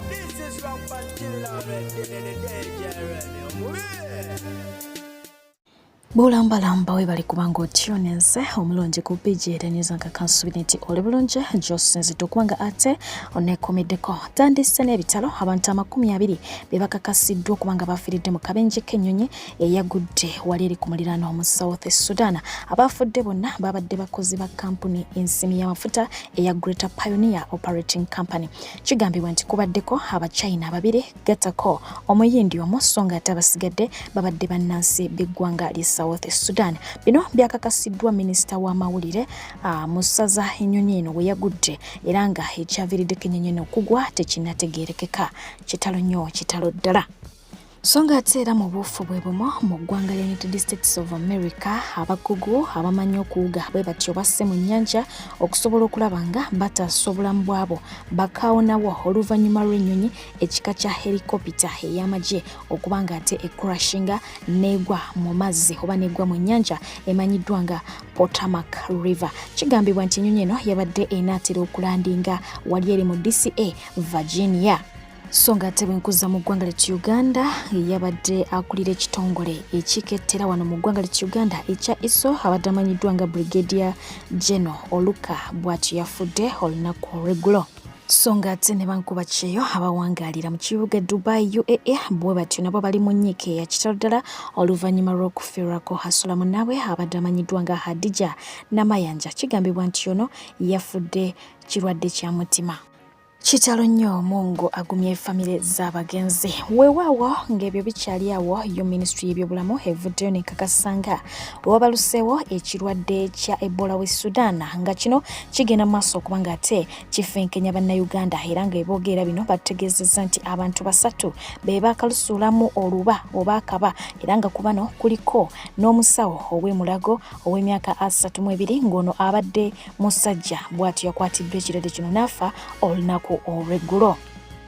This is from Kitalo in the day, Bulambalamba we bali kubanga otyonenze omulungi ku PGR News nga kansubiniti oli bulungi Josenzi tukubanga ate onekomeddeko tandise n'ebitalo abantu 20 be bakakasiddwa okubanga bafiiridde mu kabenje k'enyonyi eyagude wali eri ku muliraano mu South Sudan. Abafude bonna babadde bakozi ba kampuni ensimi y'amafuta eya Greater Pioneer Operating Company. Kigambibwa nti kubaddeko Abachina babiri gatako omuyindi omu so nga ate abasigadde babadde bannansi b'eggwanga lya South Sudan. Bino byakakasiddwa minisita w'amawulire mu ssaza enyonyi eno we yagudde era nga ekyaviiriddeko ennyonyi eno okugwa tekinnategeerekeka. Kitalo nnyo kitalo ddala. So nga ate era mu buufu bwe bumo mu ggwanga lya United States of America abakugu abamanyi okuwuga bwe batyo basse mu nnyanja okusobola okulaba nga bataasa obulamu bwabo bakaawonawo oluvannyuma lw'ennyonyi ekika kya helikopita ey'amagye okuba nga ate ekrashinga n'egwa mu mazzi oba n'egwa mu nnyanja emanyiddwa nga Potomac River. Kigambibwa nti ennyonyi eno yabadde enaatera okulandinga wali eri mu DCA Virginia. So nga ate bwenkuza mu ggwanga lya Uganda yabadde akulira ekitongole ekikettera wano mu ggwanga lya Uganda ekya ISO abadde amanyiddwa nga Brigadier General Oluka bw'atyo yafudde olunaku olw'eggulo. So nga ate ne bankuba kyeyo abawangaalira mu kibuga Dubai UAE bwe batyo nabo bali mu nnyike ya kitalo ddala oluvannyuma lw'okufiirwako hasula munnaabwe abadde amanyiddwa nga Hadija Namayanja. Kigambibwa nti ono yafudde kirwadde kya mutima. Kitalo nnyo Mungu agumye famire z'abagenzi. Weewaawo ng'ebyo bikyali awo yo ministry y'ebyobulamu evuddeyo nekakasanga wabaluseewo ekirwadde kya Ebola we Sudan nga kino kigenda mu maaso okuba nga ate kifenkenya bannayuganda era nga eboogera bino bategeezezza nti abantu 3 be baakalusuulamu oluba oba akaba era nga ku bano kuliko n'omusawo ow'emulago ow'emyaka 32 ng'ono abadde musajja bw'atyo yakwatiddwa ekirwadde kino n'afa olunaku olw'eggulo.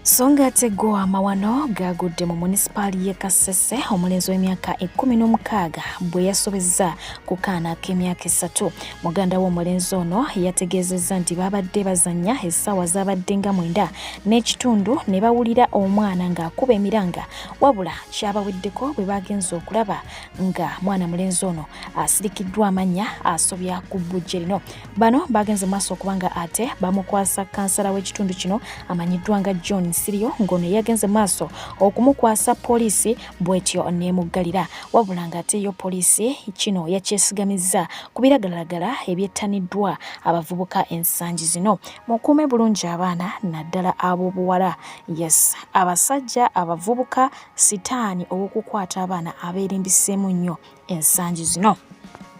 So nga ate go amawano gagudde mu munisipaali y'e Kasese omulenzi w'emyaka 16 bwe yasobezza ku kaana k'emyaka 3. Muganda w'omulenzi ono yategeezezza nti babadde bazannya essaawa z'abadde nga 9 n'ekitundu ne bawulira omwana ng'akuba emiranga wabula kyabaweddeko bwe bagenze okulaba nga mwana mulenzi ono asirikiddwa amannya asobya ku bbujje lino. Bano bagenze maaso okuba nga ate bamukwasa kansala w'ekitundu kino amanyiddwa nga John Sirio ngono yagenze maaso okumukwasa poliisi bwetyo neemuggalira wabula nga ate yo poliisi kino yakyesigamiza ku biragalalagala ebyettaniddwa abavubuka ensangi zino. Mukuume bulungi abaana naddala ab'obuwala. Yes, abasajja abavubuka sitaani ow'okukwata abaana abeerimbiseemu nnyo ensangi zino.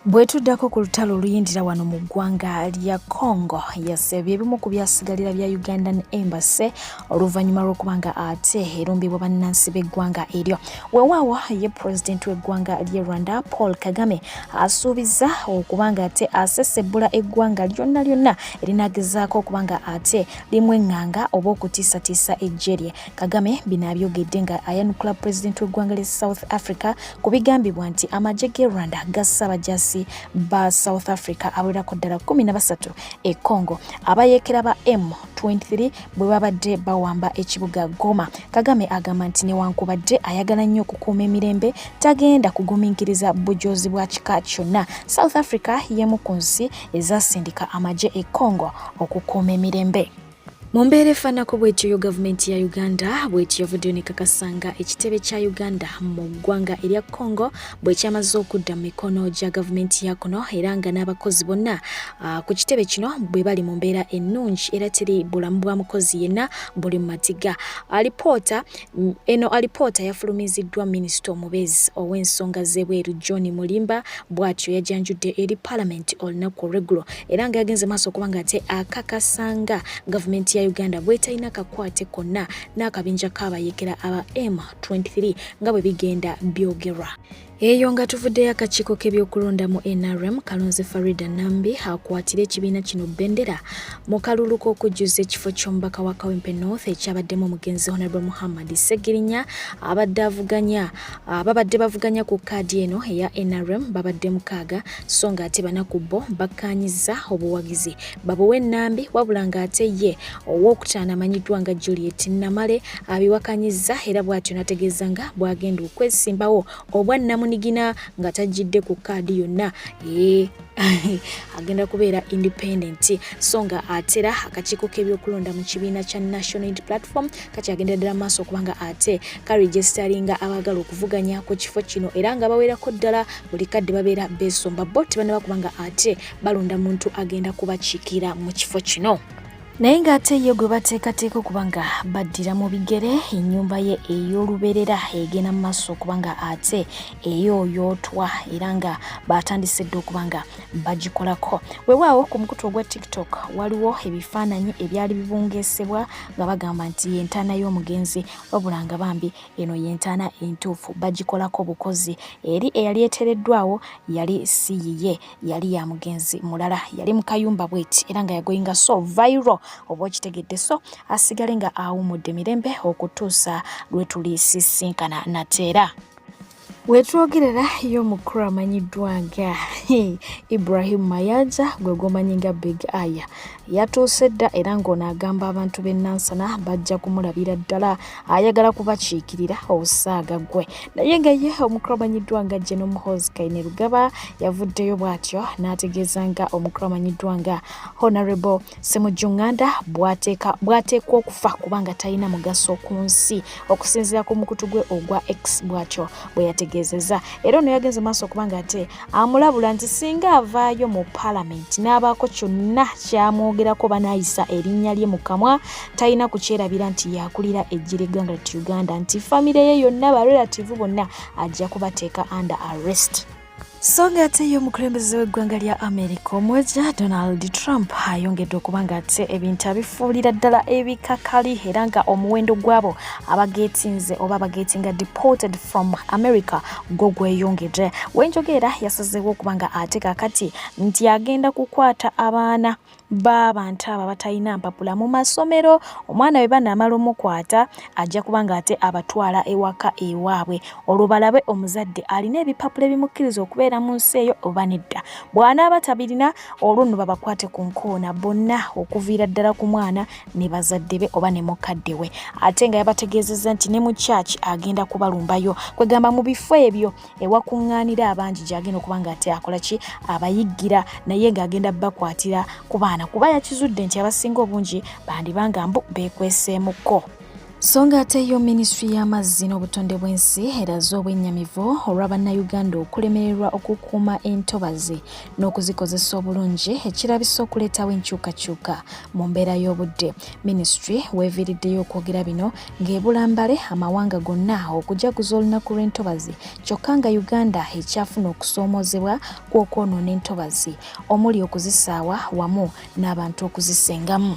Bwetuddako ku lutalo oluyindira wano mu ggwanga lya Congo yasebye ebimu ku byasigalira bya Ugandan Embassy oluvannyuma lw'okuba nga ate erumbibwa bannansi b'eggwanga eryo. Weewaawo ye pulezidenti w'eggwanga ly'e Rwanda Paul Kagame asuubiza okuba nga ate asesebbula eggwanga lyonna lyonna erinaagezaako okuba nga ate limweŋŋanga oba okutiisatiisa eggye lye. Kagame bino abyogedde nga ayanukula pulezidenti w'eggwanga lya South Africa ku bigambibwa nti amagye g'e Rwanda gassa abajasi ba South Africa awerako ddala 13 e Congo abayeekera ba M23 bwe babadde bawamba ekibuga Goma. Kagame agamba nti newankubadde ayagala nnyo okukuuma emirembe tagenda kugumiikiriza bujoozi bwa kika kyonna. South Africa y'emu ku nsi ezasindika amagye e Congo okukuuma emirembe. Mu mbeera efaanako bw'etyo gavumenti ya Uganda bw'etyo yavuddeyo nekakasanga ekitebe kya Uganda mu ggwanga erya Congo bwe kyamaze okudda mu mikono gya gavumenti ya kuno era nga n'abakozi bonna ku kitebe kino bwe bali mu mbeera ennungi era teri bulamu bwa mukozi yenna buli mu matiga. Alipoota yafulumiziddwa minisita omubeezi ow'ensonga z'ebweru John Mulimba bw'atyo yajanjudde eri Parliament olunaku olw'eggulo era nga yagenze maaso okuba nga ate akakasanga gavumenti ya Uganda bwetalina kakwate konna n'akabinja k'abayeekera aba M23 nga bwe bigenda byogerwa. Eyo nga tuvuddeyo akakiiko k'ebyokulonda mu NRM Kalonze Farida Nambi akwatira ekibiina kino bendera mu kalulu k'okujjuza ekifo ky'omubaka wa Kawempe North ekyabaddemu omugenzi Honorable Muhammad Segirinya ababadde bavuganya ku kkaadi eno eya NRM babadde mukaaga so nga ate banaku bo bakkaanyiza obuwagizi babuwe Nambi wabula ng'ate ye ow'okutaano amanyiddwa nga Juliet Namale abiwakanyiza era bw'atyo nategeeza nga bw'agenda okwesimbawo obwannamunigina nga tajjidde ku kkaadi yonna agenda kubeera independent so nga atera akakiiko k'ebyokulonda mu kibiina kya National Unity Platform kakyagendeddera maaso kubanga ate karegisteringa abaagala okuvuganya ku kifo kino era nga bawerako ddala buli kadde babeera beesomba bo tebanaba kubanga ate balonda muntu agenda kubakiikira mu kifo kino. Naye ng'ate ye gwe bateekateeka okubanga baddira mu bigere ennyumba ye ey'oluberera egenda mu maaso okubanga ate eyooyootwa era nga batandise dde okubanga bagikolako. Weewaawo ku mukutu ogwa TikTok waliwo ebifaananyi ebyali bibungeesebwa nga bagamba nti yentaana y'omugenzi wabula nga bambi eno yentaana entuufu bagikolako bukozi eri eyali eteereddwawo yali si yiye yali ya mugenzi mulala yali mu kayumba bweti era nga yagoyinga so viral oba okitegedde so asigale nga awumudde mirembe okutuusa lwe tulisisinkana nateera. Wetwogerera y'omukulu amanyiddwa nga Ibrahim Mayanja gwe gomanyi nga Big Aya yatuuse dda era ng'ono agamba abantu b'e Nansana bajja kumulabira ddala ayagala kubakiikirira obusaaga gwe. Naye nga ye omukulu amanyiddwa nga Jeno Muhoozi Kainerugaba yavuddeyo bw'atyo n'ategeeza nga omukulu amanyiddwa nga Honorable Ssemujjunganda bw'ateekwa okufa kubanga talina mugaso ku nsi okusinziira ku mukutu gwe ogwa X bw'atyo bwe yategeezezza. Era ono yagenze maaso okubanga ate amulabula nti singa avaayo mu paalamenti n'abaako kyonna kyamwogerako banaayisa erinnya lye mu kamwa talina kukyerabira nti yakulira eggye ly'eggwanga ly'e Uganda nti famire ye yonna barelativu bonna ajja kubateeka under arrest. So nga ate y'omukulembeze w'eggwanga lya America omweja Donald Trump ayongedde okubanga ate ebintu abifuulira ddala ebikakali era nga omuwendo gw'abo abageetinze oba abageetinga deported from America gwo gweyongedde. Wenjogera yasazeewo okubanga ate kakati nti agenda kukwata abaana b'abantu abo batalina mpapula mu masomero. Omwana we banaamala omukwata ajja kubanga ate abatwala ewaka ewaabwe olwo balabe omuzadde alina ebipapula ebimukkiriza okubeera mu nsi eyo oba nedda. Bw'anaaba tabirina olwo nno babakwate ku nkoona bonna okuviira ddala ku mwana ne bazadde be oba ne mukadde we. Ate nga yabategeezezza nti ne mu kyaki agenda kubalumbayo kwegamba mu bifo ebyo ewakuŋŋaanira abangi gy'agenda okubanga ate akola ki abayiggira naye ng'agenda bakwatira ku baana kuba yakizudde nti abasinga obungi bandibanga mbu beekweseemukko. So nga ate yo Ministry y'amazzi n'obutonde bw'ensi eraze obwennyamivu olw'Abannayuganda okulemererwa okukuuma entobazi n'okuzikozesa obulungi ekirabisa okuleetawo enkyukakyuka mu mbeera y'obudde. Ministry weeviiriddeyo okwogera bino ng'ebulambale amawanga gonna okujaguza olunaku lw'entobazi kyokka nga Uganda ekyafuna okusoomoozebwa kw'okwonoona entobazi omuli okuzisaawa wamu n'abantu okuzisengamu.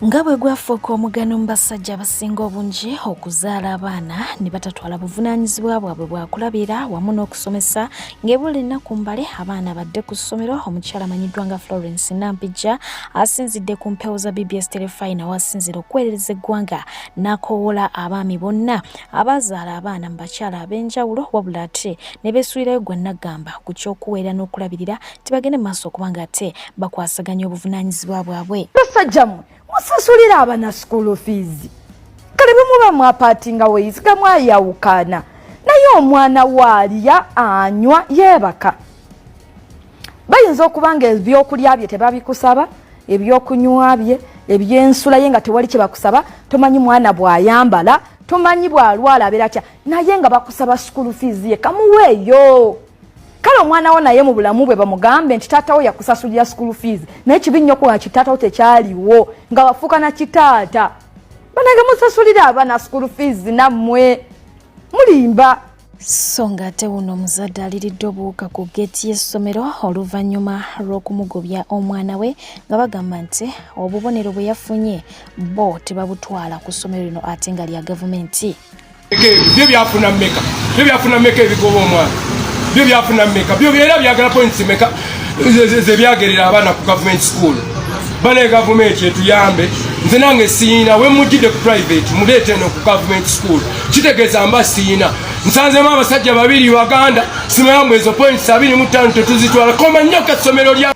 Nga bwe gwafuuka omugano mu basajja abasinga obungi okuzaala abaana ne batatwala buvunaanyizibwa bwabwe bwakulabira wamu n'okusomesa ng'ebula ennaku mbale abaana badde ku ssomero. Omukyala amanyiddwa nga Florence Nampijja asinzidde ku mpewo za BBS Telefina wasinzira okuweereza eggwanga n'akoowola abaami bonna abazaala abaana mu bakyala ab'enjawulo wabula ate ne beesuulirayo gwa nagamba ku ky'okuweera n'okulabirira tibagende mu maaso okubanga ate bakwasaganya obuvunaanyizibwa bwabwe. Musasulira abana school fees. Kale bwe muba mwapatinga weyiziga mwayawukana. Naye omwana waaliya anywa yeebaka. Bayinza okubanga ebyokulya bye tebabikusaba, ebyokunywa bye, ebyensula ye nga tewali kye bakusaba, tomanyi mwana bw'ayambala, tomanyi bw'alwala abeera atya, naye nga bakusaba school fees ye kamuweeyo. Kale omwana wo naye mu bulamu bwe bamugambe nti taatawo yakusasulira school fees naye kibi nnyo kuba kitaatawo tekyaliwo nga wafuuka na kitaata. Banange musasulira abaana school fees nammwe mulimba. So nga ate wuno omuzadde aliridde obuwuka ku geeti y'essomero oluvannyuma lw'okumugobya omwana we nga bagamba nti obubonero bwe yafunye bo tebabutwala ku ssomero lino ate nga lya gavumenti. Byo byafuna mmeka ebigoba omwana byo byafuna mmeka byo byera byagala points meka ze byagerera abaana ku government school bane government yetuyambe nze nange siina we mujjide ku private muleete no ku government school kitegeeza mba siina nsanzemu abasajja babiri Uganda simayambu ezo points 25 tetuzitwala koma nnyo kasomero lya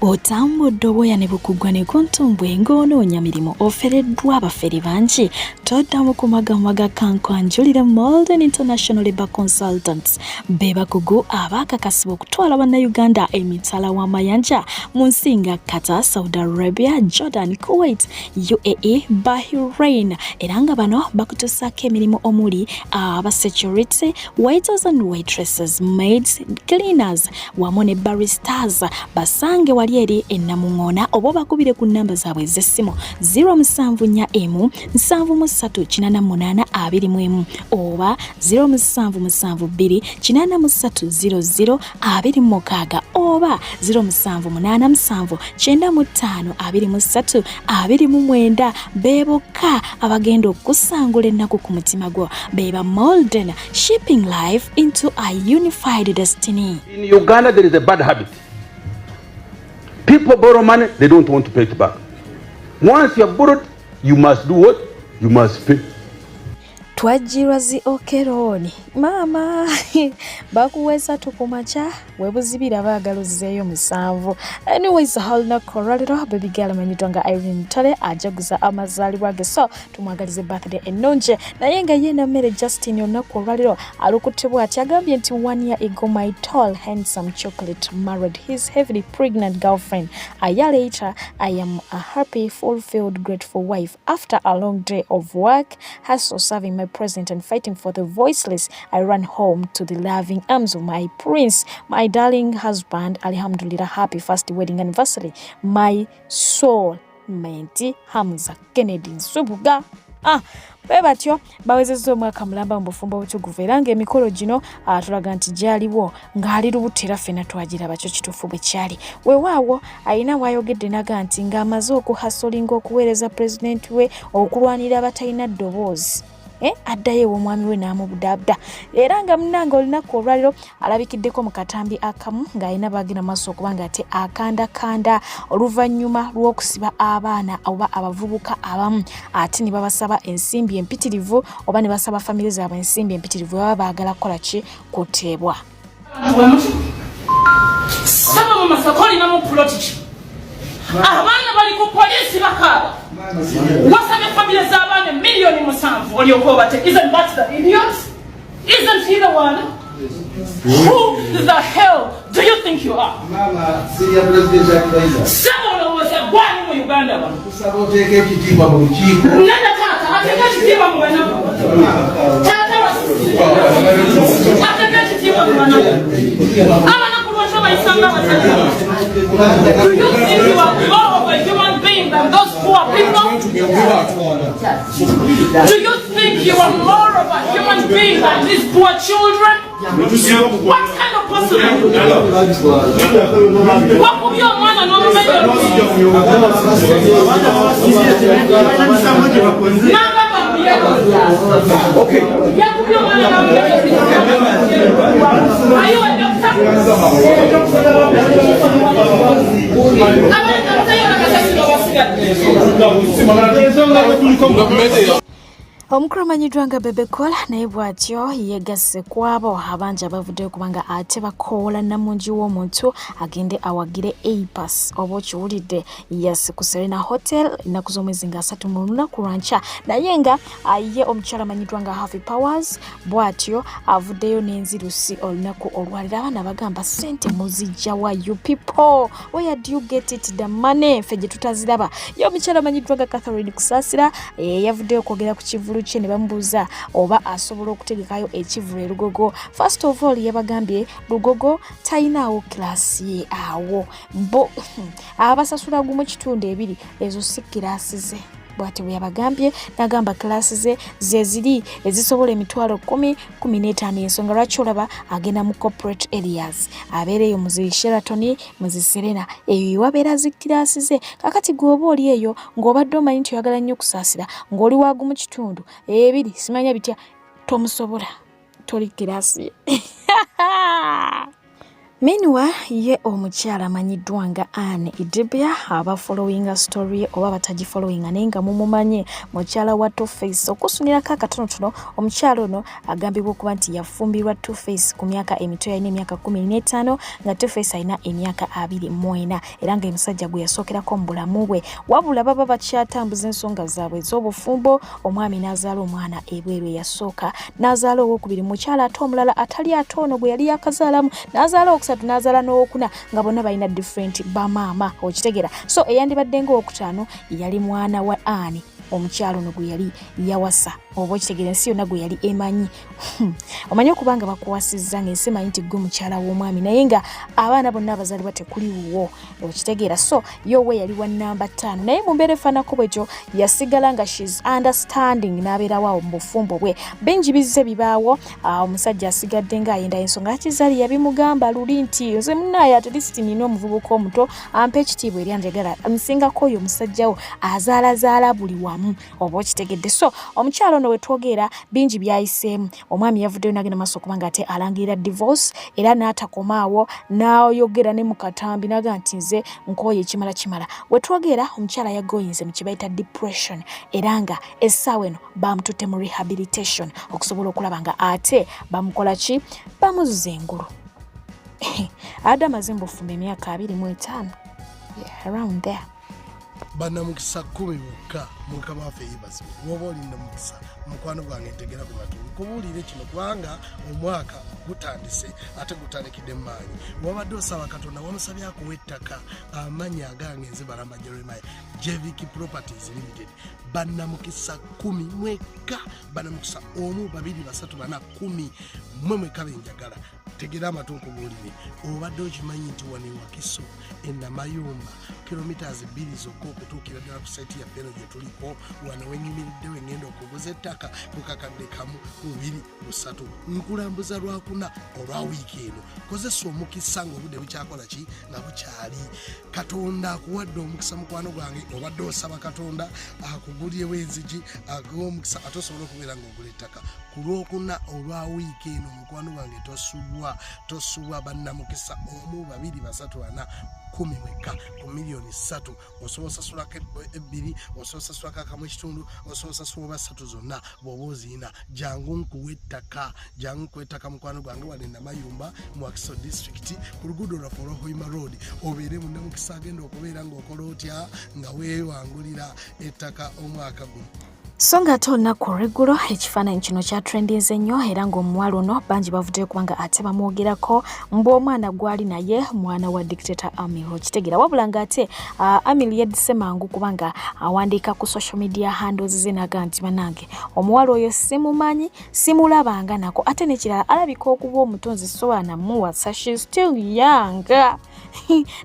otambudde obwoya ne bukugwa ne kontumbwe ng'onoonya mirimu ofereddwa abafere bangi toddamu ku magambo ga kankwanjulira Molden International Labour Consultants be bakugu abaakakasibwa okutwala bannayuganda emitala w'amayanja mu nsi nga Qatar, Saudi Arabia, Jordan, Kuwait, UAE, Bahrain era nga bano bakutuusako emirimu omuli security, waiters and waitresses, maids, cleaners wamu ne baristas basange wali eri ennamuŋŋoona oba bakubire ku nnamba zaabwe ez'essimu 074 738 21 oba 0772 83 00 oba 0787 95 23 29 beebokka abagenda okusangula ennaku ku mutima gwo beba Molden, shipping life into a unified destiny. In Uganda there is a bad habit. People borrow money, they don't want to pay it back. Once you have borrowed, you must do what? You must pay. Twajirwa zi okeroni mama bakuwesa tukumacha webuzibira bagaluzzeeyo musanvu. Anyways, halina koraliro baby girl manyitwanga Irene Tale ajaguza amazaalibwa ge, so tumwagalize birthday ennungi naye nga yena mmere Justin olunaku olwaliro alukutibwa ati agambye nti 1 year ago my tall handsome chocolate married his heavily pregnant girlfriend. A year later I am a happy, fulfilled, grateful wife. After a long day of work, hustle, serving my present and fighting for the voiceless, I ran home to the loving arms of my prince, my darling husband. Alhamdulillah, happy first wedding anniversary, my soul mate Hamza Kennedy Nsubuga. Bebatyo bawezezza omwaka mulamba mu bufumbo obutuguvu era ng'emikolo gino tulaga nti gyaliwo ng'ali lubutira ffenna twagiraba kyo kituufu bwe kyali. Weewaawo alina bw'ayogedde naga nti ng'amaze okuhasolinga okuweereza pulezidenti we okulwanira abatalina ddoboozi. Addayo omwami we n'amubudabda era nga munnanga olunaku olwaliro alabikiddeko mu katambi akamu ng'alina bagenda maaso okuba nga ate akandakanda oluvannyuma lw'okusiba abaana oba abavubuka abamu ate ne babasaba ensimbi empitirivu oba ne basaba famire zaabwe ensimbi empitirivu baba baagala kukola ki kuteebwa. Saba mu masakoli na mu plotiki abaana bali ku polisi bakaaba wasabye famire z'abaana miliyoni 7 olyoka bate. Isn't that the idiot? Isn't he the one? Who the hell do you think you are? Mama, senior president Someone was a one in Uganda. Usaboteke kitima mu lukiiko. Nana tata ateka kitima mu bana. Tata ateka kitima mu bana. Abana kulwasha bayisanga batata. Do you think you are more of a human being than those poor people? Do you think you are more of a human being than these poor children? What kind of person are you? What will your man not make? Okay. Are you a doctor? Omukulu amanyiddwa nga Bebe Cool naye bw'atyo yeegasse ku abo abangi abavuddeyo kubanga ate bakoola namungi w'omuntu agende awagire APAS oba okiwulidde. Yes, ku Serena Hotel ennaku z'omwezi nga 3 mu lunaku lwankya naye nga ye omukyala amanyiddwa nga Happy Powers bw'atyo avuddeyo n'enzirusi olunaku olwaliro. Abaana bagamba ssente muzijja wa you people, where do you get it the money? Ffe gye tutaziraba. Ye omukyala amanyiddwa nga Catherine Kusaasira yavuddeyo kwogera ku kivulu kye ne bamubuuza oba asobola okutegekayo ekivulu e Lugogo. First of all yabagambye Lugogo talinawo kilaasi ye awo bo abasasula gumu kitundu 2 ezo si kilaasi ze. Bw'ati bwe yabagambye n'agamba kilaasi ze zeziri ezisobola emitwalo 10-15 ensonga lwaki olaba agenda mu corporate areas abeereyo mu zi Sheraton mu zi Serena eyo wabeera zi kilaasi ze. Kakati gwoba oli eyo ng'obadde omanyi nti oyagala nnyo okusaasira ng'oli wagumu kitundu 2 simanya bitya tomusobola toli kilaasi ye. Meanwhile, ye omukyala amanyiddwa nga Anne Idibia aba following a story oba bataji following anenga mumumanye mukyala wa Two-Face okusunirako akatonotono omukyala ono agambibwa okuba nti yafumbirwa Two-Face ku myaka emito yalina emyaka 15 nga Two-Face alina emyaka 24 era nga emusajja gwe yasookerako mu bulamu bwe wabula baba bakyatambuza ensonga zaabwe ez'obufumbo omwami n'azaala omwana ebweru eyasooka n'azaala owokubiri mukyala ate omulala atali ate ono gwe yali yakazaalamu n'azaala nazala n'owokuna nga bonna balina different bamaama okitegera so eyandibadde ng'owokutaano yali mwana wa Anne omukyalo ono gwe yali yawasa oba okitegera ensi yonna gwe yali emanyi omanyi okubanga bakuwasizza ng'ensi emanyi nti gwe mukyala w'omwami naye nga abaana bonna abazaalibwa tekuliwo okitegeera so yowe yali wa namba 5 naye mu mbeera efaanako bwetyo yasigala nga shes understanding n'abeerawo awo mu bufumbo bwe bingi bizze bibaawo omusajja asigadde ng'ayenda ensonga akizaali yabimugamba luli nti nze munnaye at least nina omuvubuka omuto ampa ekitiibwa eri anjagala nsingako oyo omusajjawo azaalazaala buli wamu oba okitegedde so omukyalo ono wetwogera bingi byayiseemu omwami yavuddeyo n'agenda maaso okubanga ate alangirira divorce era n'atakomaawo n'ayogera ne mu katambi n'aga nti nze nkooye kimala wetwogera omukyala yagoyinze mu kibayita depression era nga essaawa eno bamututte mu rehabilitation okusobola okulaba nga ate bamukola ki bamuzuza engulu ada mazimbu ofumba emyaka 25 around there banamukisa 10 bokka mukama waffe yeebazibwe woba olinda mukisa mukwano gwange ntegera ku matu nkubuulire kino kubanga omwaka gutandise ate gutandikidde mu maanyi wabadde osaba katonda wamusabye akuwa ettaka amannya agange nze Balamba Jeremiah JVK Properties Limited banamukisa 10 mweka banamukisa 1 2 3 4 10 mweka benjagala tegera amatu nkubuulire obadde okimanyi nti wano Wakiso Enamayumba kilometers 2 zokka okutuukira ddala ku site ya Beno gye tuliko wano wenyumiridde wengenda okuguza ettaka ku kakadde kamu 2 3 nkulambuza lwakuna olwa wiiki eno kozesa omukisa ng'obudde bukyakola ki nga bukyali katonda akuwadde omukisa mukwano gwange obadde osaba katonda akugulyewo enzigi akuwa omukisa ate osobola okubeera ng'ogula ettaka ku lwokuna olwa wiiki eno mukwano gwange tosubwa bannamukisa 1 2 3 4 10 mweka ku milioni 3 osobola osasulako 2 osobola osasulako akamu ekitundu osobola osasula oba 3 zonna bw'oba oziina jangu nkuwa ettaka mukwano gwange wano Enamayumba mu Wakiso district ku luguudo lwaffe olwa Hoima Road obeere munnamukisa agenda okubeera ng'okola otya nga weewangulira ettaka omwaka guno. So nga ate olunaku olw'eggulo ekifaananyi kino kya trendinze nnyo era ng'omuwala ono bangi bavuddeyo kubanga ate bamwogerako mbu omwana gwali naye mwana wa dictator Amil okitegeera wabula nga ate Amil yeddise mangu kubanga awandiika ku social media handles ze naga nti banange omuwala oyo simumanyi simulabanga nako ate nekirala alabika okuba omutonzi so anamuwasa she's still young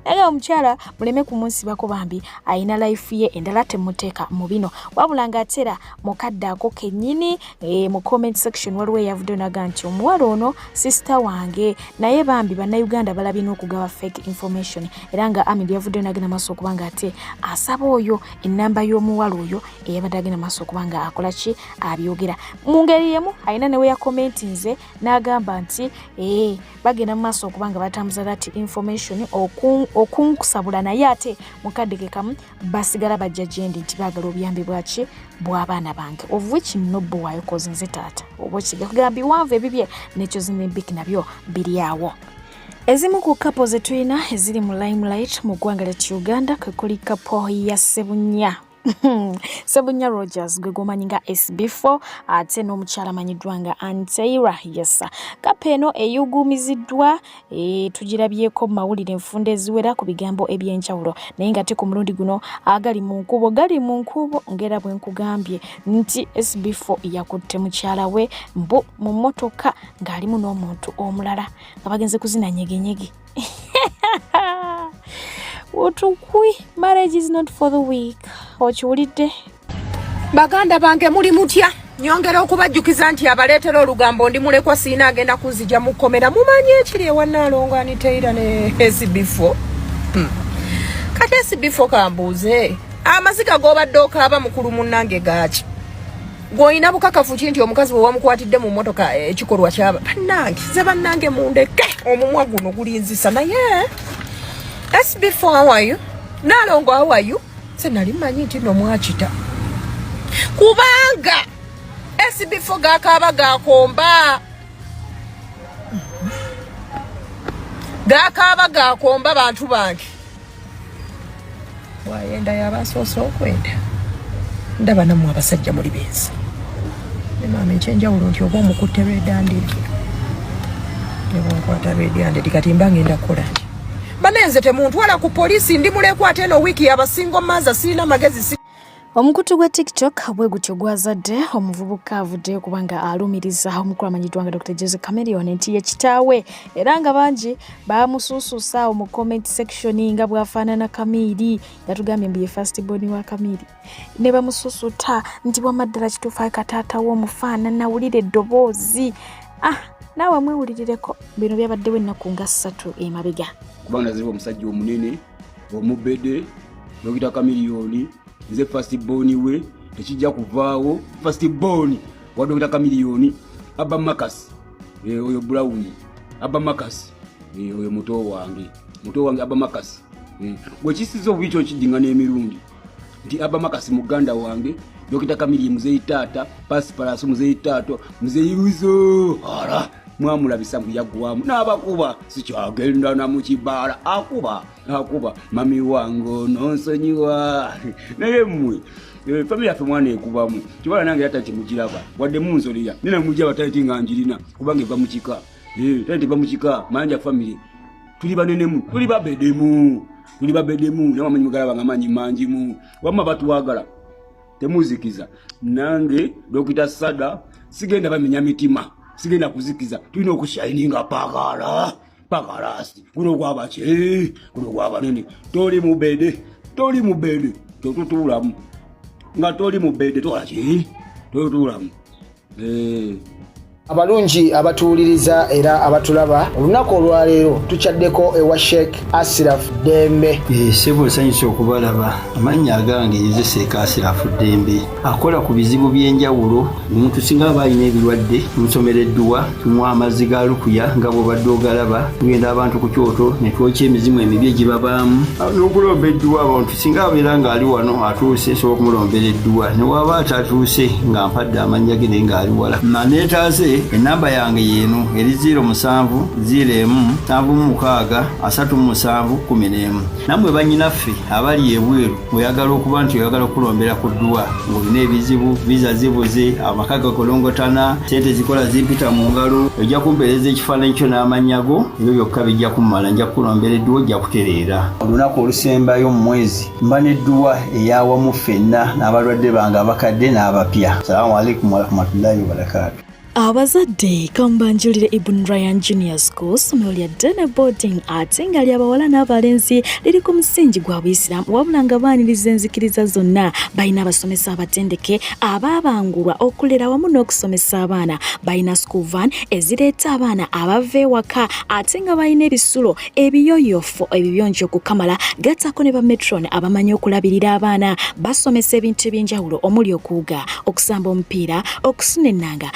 naye omukyala muleme kumunsibako bambi ayina life ye endala temuteeka mu bino wabula nga atera mukadde ako kennyini mu comment section waliwo eyavuddeyo naga nti omuwala ono sister wange naye bambi bannayuganda balabina okugaba fake information era nga Amil yavuddeyo nagenda maaso okubanga ate asaba oyo ennamba y'omuwala oyo eyabadde agenda maaso okubanga akola ki abyogera mu ngeri yemu alina newe yakomentinze n'agamba nti bagenda mu maaso okubanga batambuza that information okunkusabula naye ate mukadde ke kamu basigala bajja gyendi nti baagala obuyambi bwaki bw'abaana bange of which no bwayo kozinze taata oba kigamba biwanvu ebibye nekyo zinebik nabyo biri awo. Ezimu ku kapo ze tulina eziri mu limelight mu ggwanga lya Uganda kuli kapo ya Sebunya Sebunya Rogers gwe gomanyi nga SB4 ate n'omukyala amanyiddwa nga Anteira yesa kapo eno eyuguumiziddwa tugirabyeko mu mawulire enfunda eziwera ku bigambo eby'enjawulo naye nga te ku mulundi guno gali mu nkubo ngera bwe nkugambye nti SB4 yakutte mukyala we mbu mu mmotoka ng'alimu n'omuntu omulala nga bagenze kuzina nyegenyege. Utukui, marriage is not for the weak. Okiwulidde? Baganda bange muli mutya? Nyongera okubajjukiza nti abaleetera olugambo ndi mulekwa siina agenda kuzija mukomera mumanyi ekiri ewannaalongo Aniteira ne SB4. Kati SB4 kambuuze amaziga g'obadde okaaba mukulu munnange gaaki. Goina bukakafu kinti omukazi we wamukwatidde mu motoka ekikolwa kyaba bannange ze bannange mundeke omumwa guno gulinzisa naye SB4 how are you Nalongo how are you se nali manyi nti no mwakita kubanga SB4 gakaba gakomba bantu bange wayenda yabasoso okwenda ndaba namwe abasajja muri benzi mama echenjawulo nti oba omukutte redandiri nebonkwata redandiri kati mba ngenda kukola banenze temuntwala ku polisi ndi mulekwa ate eno wiiki yabasingo maza sirina magezi Omukutu gwa TikTok bwe gutyo gwazadde omuvubuka avudde kubanga alumiriza omukulu amanyidwa nga Dr. Jesse Chameleon nti ye kitaawe era nga bangi bamususuusa mu comment section nga bwafaanana Kamiri yatugambye mbu ye first born wa Kamiri ne bamususuuta nti bwamaddala kituufu kataata w'omufaanana wulire eddoboozi naawe mwewulirireko bino byabaddewo ennaku nga 3 emabega kubanga ziriwo omusajja omunene omubede Dr. Chameleon nze first born we tekijja kuvaawo first born wa Dr. Chameleon Abba Makasi oyo Brown Abba Makasi oyo muto wange Abba Makasi gwe kisizo bicho kidingana emirundi nti Abba Makasi muganda wange Dr. Chameleon muzeyi tata Pasipalaso muzeyi tato muzeyi Ruzo ara mwamulabisa kuyagwamu n'abakuba sikyagenda na mukibala akuba mami wango nonsonyiwa naye mmwe family yafe mwana ekubamu kibala nange yatati mukiraba wadde munzolera nina mujja batati nganjirina kubanga eva mukika tati eva mukika manja family tuli banenemu tuli babedemu namanyi mugalaba ngamanyi manjimu wamma batuwagala temuzikiza nange Dr. Sada sigenda bamenya mitima sigenda kuzikiza tulina okushininga pagalasi kuno gwaba nene toli mubede tutulamu nga toli mubede tutulamu abalungi abatuuliriza era abatulaba olunaku olwaleero tukyaddeko ewa Sheikh Ashraf Dembe sebo sanyusa okubalaba amannya agange nze Sheikh Ashraf Dembe akola ku bizibu by'enjawulo omuntu singa abayina ebirwadde musomereddwa tumwa amazzi ga lukuya nga bw'obadde ogalaba tugenda abantu ku kyoto ne twokya emizimu emibi egibabaamu n'okulomba edduwa abantu singa abeera ng'ali wano atuuse sobola okumulombeera edduwa ne waba atatuuse nga mpadde amannya ge naye ng'ali wala naneetaase enamba yange yeno eri 0707363711 namwe banyinaffe abali ebweru oyagala okuba nti oyagala okulombera ku dduwa ng'olina ebizibu viza zibuze amaka gakolongotana sente zikola zimpita mu ngalo ojja kumpeereza ekifaananyi kyo n'amanyago ebyo byokka bijja kummala nja kukulombera edduwa ojja kutereera olunaku olusembayo mu mwezi mba n'edduwa eyawamu ffenna n'abalwadde bange abakadde n'abapya salaamu alaikum warahmatullahi wabarakatuh Abazadde kambanjulire Ibn Ryan Junior School somero lya Dene Boarding ate nga ly'abawala n'abalenzi liri ku musingi gwa Buyisiraamu wabula nga baaniriza enzikiriza zonna balina abasomesa abatendeke abaabangulwa okulera wamu n'okusomesa abaana balina school van ezireeta abaana abava ewaka ate nga balina ebisulo ebiyoyofu ebibiyonjo okukamala gattako ne bametron abamanyi okulabirira abaana basomesa ebintu eby'enjawulo omuli okuwuga okusamba omupiira okusuna ennanga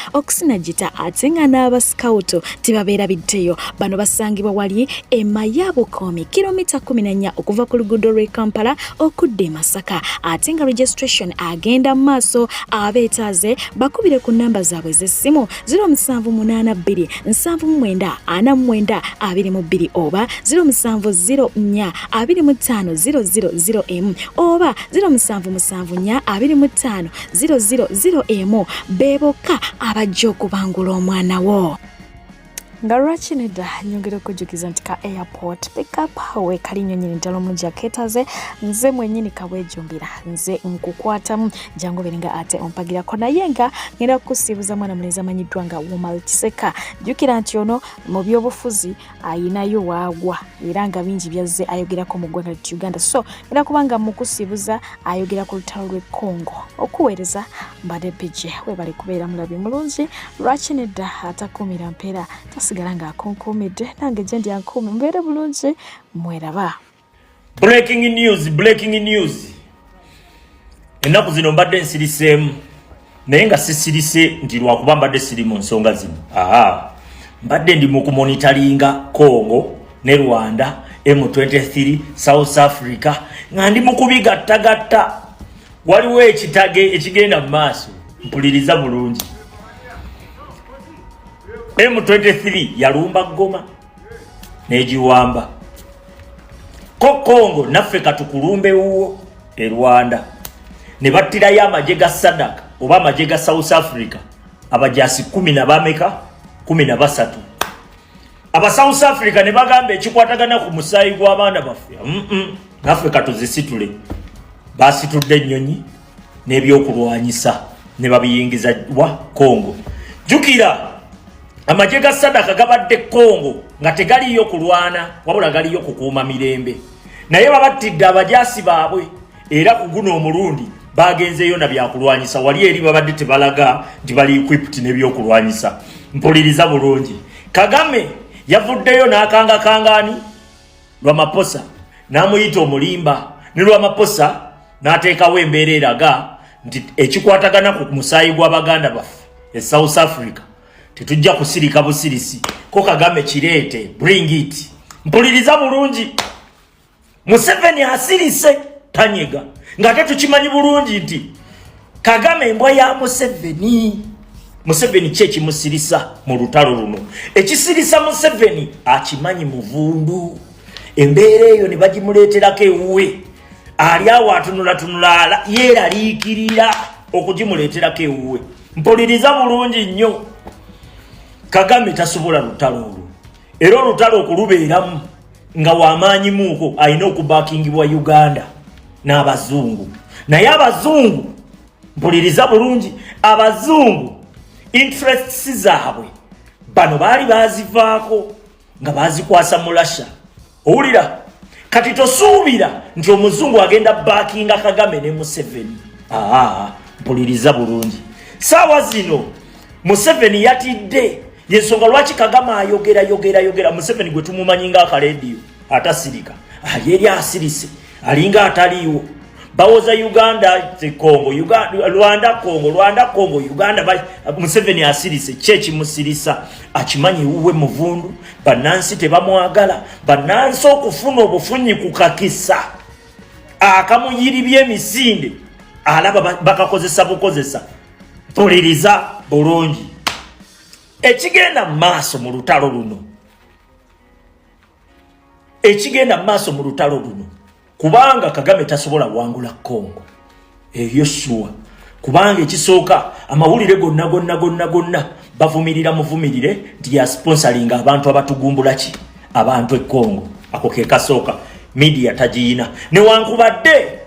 najita ate nga n'aba scout tebabeera biddeyo bano basangibwa wali Mayabukomi kilomita 14 okuva ku luguudo lw'e Kampala okudda e Masaka ate nga registration agenda maaso abeetaaze bakubire ku namba zaabwe z'essimu 0729494922 oba 0704250000 oba 0774250000 beboka abajjo kubangula omwana wo nga lwaki nedda nyongera okujjukiza nti ka airport pickup we kali nnyonyi ntalo mulungi akeetaze nze mwennyini kabwejumbira nze nkukwatamu jangu berenga ate ompagirako naye nga ngenda kukusiibuza mwana mulenzi amanyiddwa nga Womal Kiseka jjukira nti ono mu byobufuzi ayinayo waagwa era nga bingi byazze ayogerako mu ggwanga lya Uganda so ngenda kubanga mukusiibuza ayogera ku lutalo lw'e Congo okuweereza mbadde pije we bali kubeera mulabi mulungi lwaki nedda atakuumira mpeera sigala nga akonkomedde nange gye ndi ankuume mbeere bulungi mweraba. Breaking news ennaku zino mbadde nsiriseemu naye nga sisirise nti lwakuba mbadde siri mu nsonga zino. Mbadde ndi mu kumonitaringa Congo ne Rwanda, M23, South Africa, nga ndi mu kubigattagatta. Waliwo ekitage ekigenda mu maaso, mpuliriza bulungi. M23 yalumba Goma negiwamba. Congo naffe katukulumbe uwo e Rwanda. Ne battirayo amagye ga Sadaka oba amagye ga South Africa. Abajasi 10 na bameka 13. Aba South Africa ne bagamba ekikwatagana ku musayi gw'abaana baffe. Naffe katuzisitule. Basitudde enyonyi n'ebyokulwanyisa ne babiyingiza wa Congo. Jukira amagye ga Sadaka gabadde Congo nga tegaliyo kulwana wabula galiyo kukuuma mirembe. Naye babattidde abajasi baabwe era ku guno omulundi bagenzeyo na byakulwanyisa wali eri babadde tebalaga nti bali equipped n'ebyokulwanyisa. Mpuliriza bulungi. Kagame yavuddeyo n'akanga kangani Lwamaposa n'amuyita omulimba ne Lwamaposa n'ateekawo embeera eraga nti ekikwatagana ku musaayi gw'Abaganda baffe e South Africa tetujja kusirika busirisi ko Kagame kireete bring it. Mpuliriza bulungi. Museveni asirise tanyega ngate tukimanyi bulungi nti Kagame mbwa ya Museveni chechi musirisa mu lutalo luno. Ekisirisa Museveni akimanyi muvundu. Embeera eyo ne bagimuleeterako ewuwe. Ali awo atunula yeeraliikirira okugimuleeterako ewuwe. Mpuliriza bulungi nnyo. Kagame tasobola lutalo olwo. Era olutalo okulubeeramu nga wamaanyi muuko alina okubaakingibwa Uganda n'abazungu. Naye abazungu, mpuliriza bulungi, abazungu interests zaabwe bano baali bazivaako nga bazikwasa mu Russia. Owulira kati tosuubira nti omuzungu agenda baakinga Kagame ne Museveni. Mpuliriza bulungi. Saawa zino Museveni yatidde. Yensonga lwaki Kagame ayogera Museveni gwe tumumanyi nga akalediyo atasirika. Yeri asirise alinga ataliiwo. Bawoza Uganda Congo, Rwanda Congo, Uganda Museveni asirise. Chechi musirisa akimanyi uwe muvundu. Banansi tebamwagala. Banansi okufuna obufunyi kukakisa. Akamuyiri by'emisinde alaba bakakozesa bukozesa. Mpuliriza bulungi. Ekigenda maaso mu lutalo luno. Kubanga Kagame tasobola wangula Congo. Eyo shuwa. Kubanga ekisooka amawulire gonna bavumirira muvumirire nti ya sponsoring abantu abatugumbula ki abantu e Congo. Ako ke kasooka media tajiina. Ne wankubadde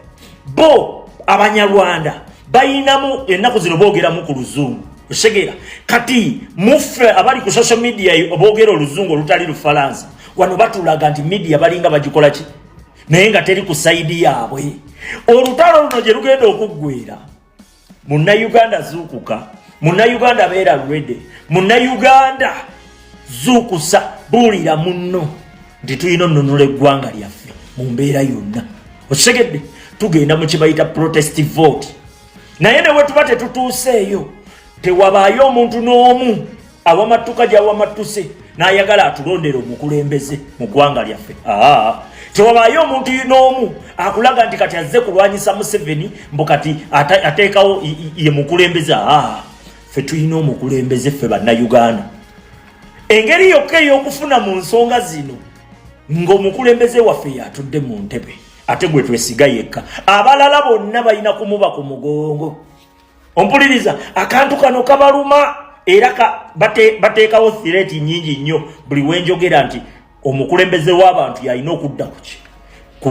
bo Abanyarwanda bayinamu ennaku zino boogeramu ku luzungu. Osegera kati muffe abali ku social media obogero oluzungu olutali Lufalansa wano batulaga nti media balinga bagikola ki naye nga teri ku side yaabwe. Olutalo luno gye lugenda okuggwera Munnayuganda zuukuka, Munnayuganda beera ready, Munnayuganda zuukusa buulira munno nti tulina onnunula eggwanga lyaffe mu mbeera yonna. Osegedde tugenda mu kibayita protest vote naye ne wetuba tetutuuseeyo tewabaayo omuntu n'omu awamatuka gy'awamatuse n'ayagala atulondera omukulembeze mu ggwanga lyaffe. Tewabaayo omuntu n'omu akulaga nti kati azze kulwanyisa Museveni mbu kati ateekawo ye mukulembeze. Ffe tulina omukulembeze ffe Bannayuganda. Engeri yokka ey'okufuna mu nsonga zino ng'omukulembeze waffe yatudde mu ntebe ate gwe twesiga yekka. Abalala bonna balina kumuba ku mugongo. Ompuliriza akantu kano kabaluma era bateekawo threat nyingi nnyo buli wenjogera nti omukulembeze w'abantu yalina okudda ku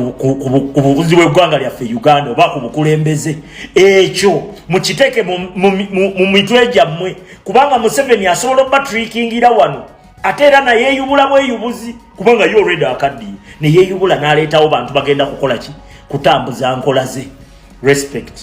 bubuzi bw'eggwanga lyaffe Uganda oba ku bukulembeze. Ekyo mukiteeke mu mitwe gyammwe kubanga Museveni asobola okubatrikingira wano ate era nayeeyubula bweyubuzi kubanga yo already akaddiye neyeeyubula n'aleetawo bantu bagenda kukola ki kutambuza nkola ze. Respect.